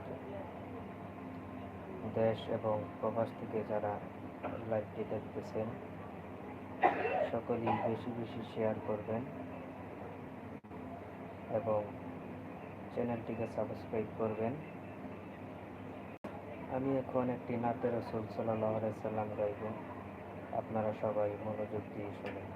শুভরাত্রি। দেশ এবং প্রবাস থেকে যারা লাইভটি দেখতেছেন সকলেই বেশি বেশি শেয়ার করবেন এবং চ্যানেলটিকে সাবস্ক্রাইব করবেন। আমি এখন একটি নাতে রাসূল সাল্লাল্লাহু আলাইহি সাল্লাম গাইব, আপনারা সবাই মনোযোগ দিয়ে শুনুন।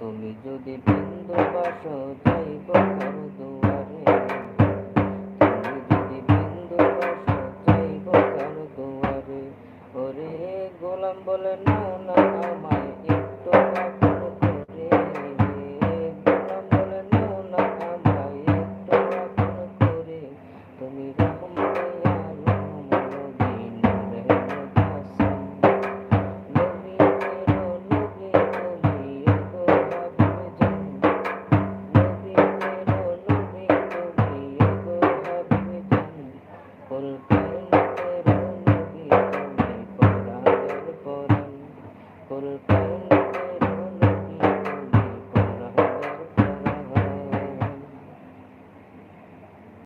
তুমি যদি বিন্দুবাস যাইব কার দুয়ারে, তুমি যদি বিন্দুবাস যাইব কার দুয়ারে, ওরে গোলাম বলে না